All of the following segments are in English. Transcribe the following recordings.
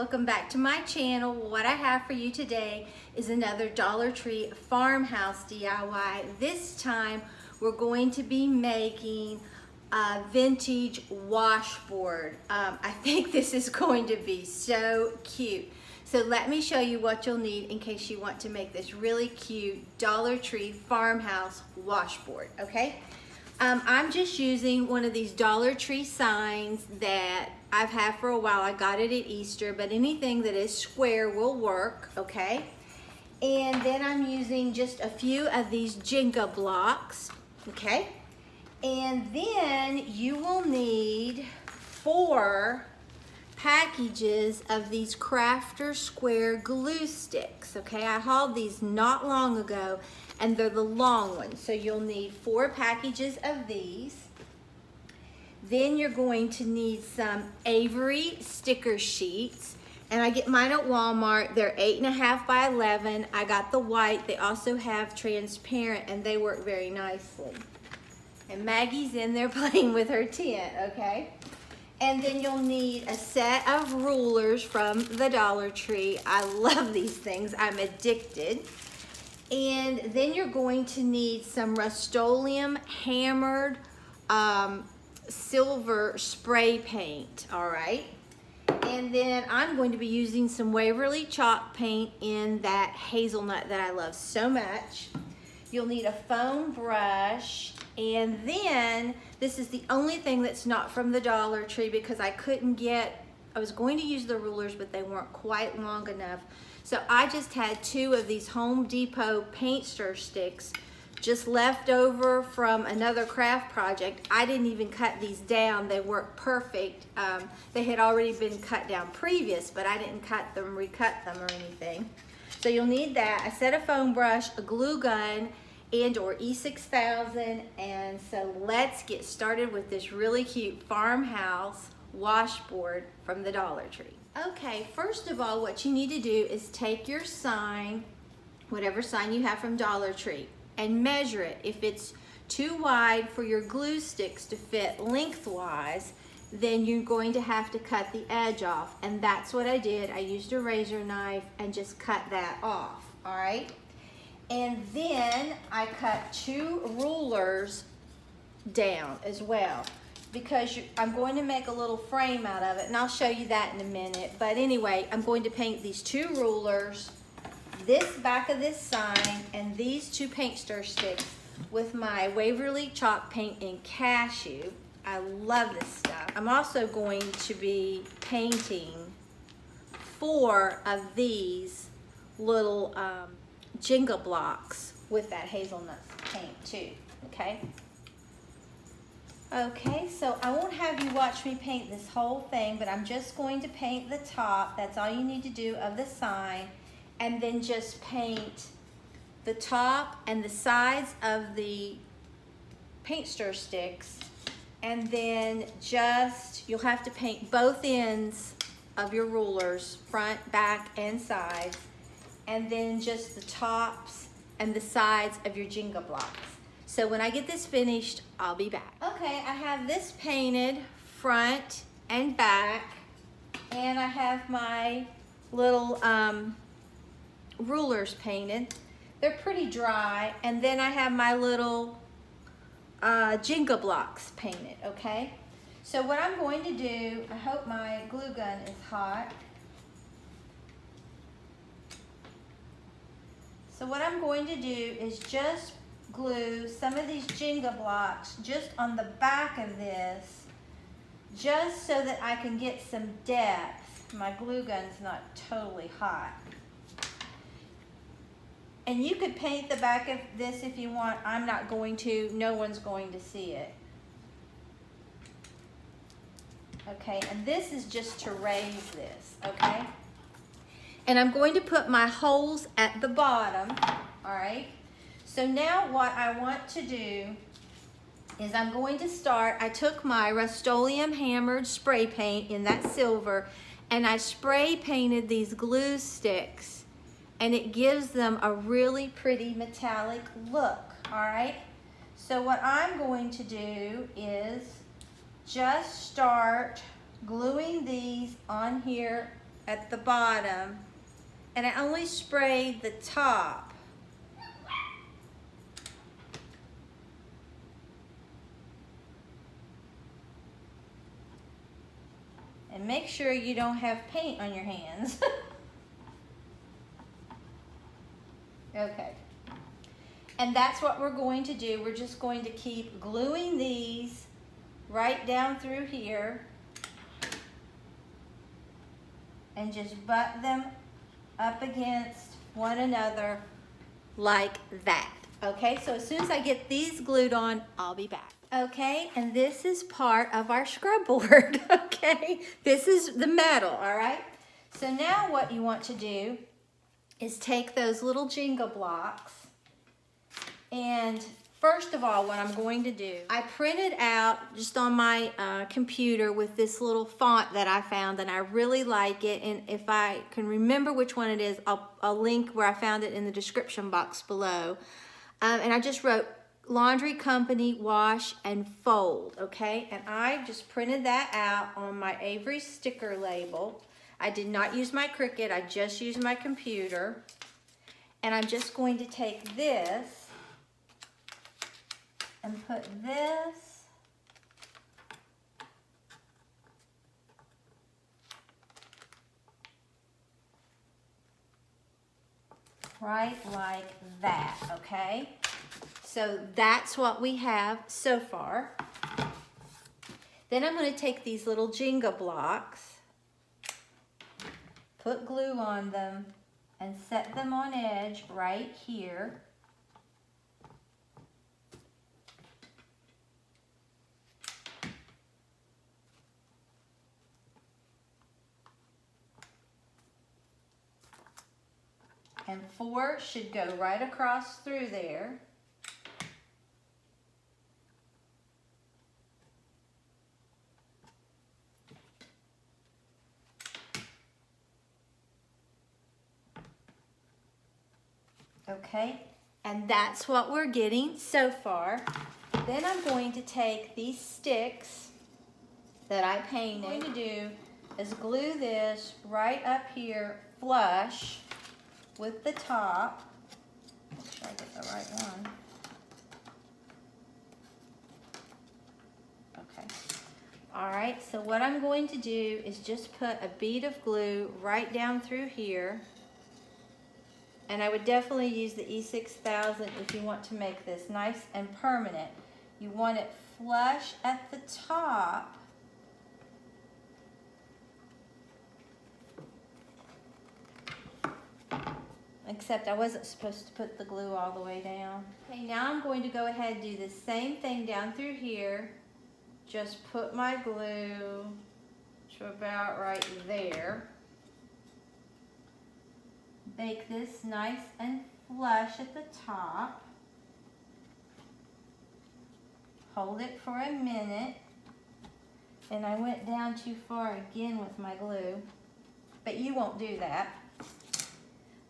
welcome back to my channel. What I have for you today is another Dollar Tree farmhouse DIY. This time we're going to be making a vintage washboard. I think this is going to be so cute. So let me show you what you'll need in case you want to make this really cute Dollar Tree farmhouse washboard, okay? I'm just using one of these Dollar Tree signs that I've had for a while. I got it at Easter, but anything that is square will work, okay? And then I'm using just a few of these Jenga blocks, okay? And then you will need 4 packages of these Crafter Square glue sticks, okay? I hauled these not long ago, and they're the long ones. So you'll need 4 packages of these. Then you're going to need some Avery sticker sheets. And I get mine at Walmart. They're 8.5 by 11. I got the white. They also have transparent, and they work very nicely. And Maggie's in there playing with her tent, okay? And then you'll need a set of rulers from the Dollar Tree. I love these things. I'm addicted. And then you're going to need some Rust-Oleum Hammered silver spray paint, all right? And then I'm going to be using some Waverly Chalk paint in that hazelnut that I love so much. You'll need a foam brush, and then this is the only thing that's not from the Dollar Tree because I was going to use the rulers, but they weren't quite long enough. So I just had 2 of these Home Depot paint stir sticks just left over from another craft project. I didn't even cut these down. They work perfect. They had already been cut down previous, but I didn't recut them or anything. So you'll need that, a set of foam brush, a glue gun, and or E6000. And so let's get started with this really cute farmhouse washboard from the Dollar Tree. Okay, first of all, what you need to do is take your sign, whatever sign you have from Dollar Tree, and measure it. If it's too wide for your glue sticks to fit lengthwise, then you're going to have to cut the edge off. And that's what I did. I used a razor knife and just cut that off, all right? And then I cut 2 rulers down as well, because I'm going to make a little frame out of it, and I'll show you that in a minute. But anyway, I'm going to paint these 2 rulers, this back of this sign, and these 2 paint stir sticks with my Waverly Chalk paint in Cashew. I love this stuff. I'm also going to be painting 4 of these little Jenga blocks with that hazelnut paint too, okay? Okay, so I won't have you watch me paint this whole thing, but I'm just going to paint the top. That's all you need to do of the sign. And then just paint the top and the sides of the paint stir sticks. And then you'll have to paint both ends of your rulers, front, back, and sides. And then just the tops and the sides of your Jenga blocks. So when I get this finished, I'll be back. Okay, I have this painted front and back, and I have my little rulers painted. They're pretty dry, and then I have my little Jenga blocks painted, okay? So what I'm going to do, I hope my glue gun is hot. So what I'm going to do is just glue some of these Jenga blocks just on the back of this, just so that I can get some depth. My glue gun's not totally hot. And you could paint the back of this if you want. I'm not going to. No one's going to see it. Okay, and this is just to raise this, okay? And I'm going to put my holes at the bottom, all right? So now what I want to do is I'm going to start, I took my Rust-Oleum Hammered spray paint in that silver, and I spray painted these glue sticks, and it gives them a really pretty metallic look, all right? So what I'm going to do is just start gluing these on here at the bottom, and I only sprayed the top. And make sure you don't have paint on your hands. Okay. And that's what we're going to do. We're just going to keep gluing these right down through here and just butt them up against one another like that. Okay, so as soon as I get these glued on, I'll be back. Okay, and this is part of our scrub board, okay? This is the metal, all right? So now what you want to do is take those little Jenga blocks, and first of all, what I'm going to do, I printed out just on my computer with this little font that I found, and I really like it, and if I can remember which one it is, I'll link where I found it in the description box below. And I just wrote Laundry Company Wash and Fold, okay? And I just printed that out on my Avery sticker label. I did not use my Cricut, I just used my computer. And I'm just going to take this and put this right like that, okay? So that's what we have so far. Then I'm going to take these little Jenga blocks, put glue on them, and set them on edge right here. And 4 should go right across through there. Okay, and that's what we're getting so far. Then I'm going to take these sticks that I painted. What I'm going to do is glue this right up here flush with the top. Make sure I get the right one. Okay. All right, so what I'm going to do is just put a bead of glue right down through here. And I would definitely use the E6000 if you want to make this nice and permanent. You want it flush at the top. Except I wasn't supposed to put the glue all the way down. Okay, now I'm going to go ahead and do the same thing down through here. Just put my glue to about right there. Bake this nice and flush at the top. Hold it for a minute. And I went down too far again with my glue, but you won't do that.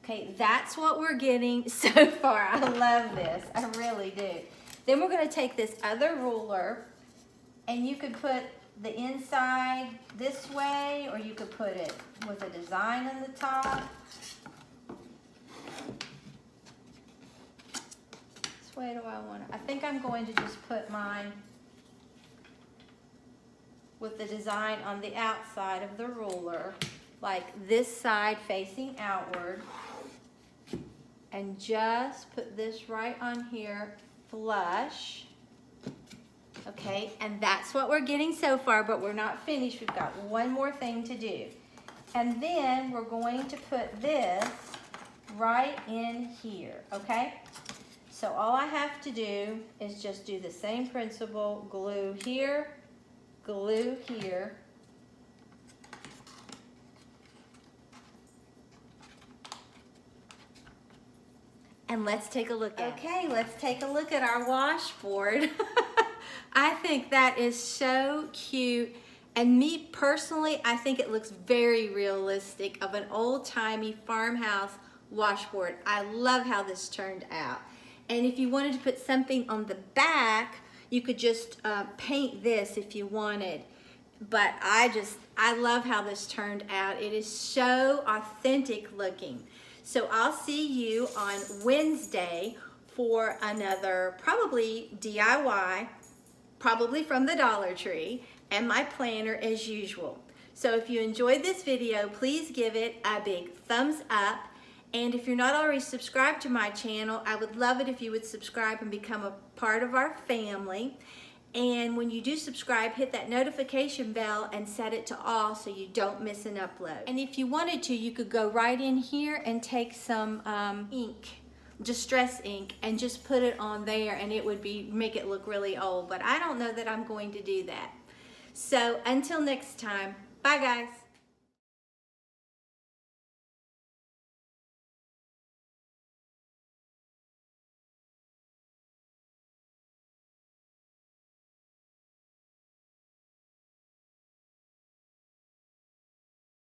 Okay, that's what we're getting so far. I love this, I really do. Then we're gonna take this other ruler, and you could put the inside this way, or you could put it with a design on the top. Which way do I want it? I think I'm going to just put mine with the design on the outside of the ruler, like this side facing outward. And just put this right on here, flush. Okay, and that's what we're getting so far, but we're not finished. We've got one more thing to do. And then we're going to put this right in here, okay? So all I have to do is just do the same principle, glue here, glue here. And let's take a look at it. Okay, let's take a look at our washboard. I think that is so cute. And me personally, I think it looks very realistic of an old-timey farmhouse washboard. I love how this turned out. And if you wanted to put something on the back, you could just paint this if you wanted. but I love how this turned out. It is so authentic looking. So I'll see you on Wednesday for another probably DIY, probably from the Dollar Tree, and my planner as usual. So if you enjoyed this video, please give it a big thumbs up. And if you're not already subscribed to my channel, I would love it if you would subscribe and become a part of our family. And when you do subscribe, hit that notification bell and set it to all so you don't miss an upload. And if you wanted to, you could go right in here and take some ink, distress ink, and just put it on there, and it would make it look really old. But I don't know that I'm going to do that. So until next time, bye guys.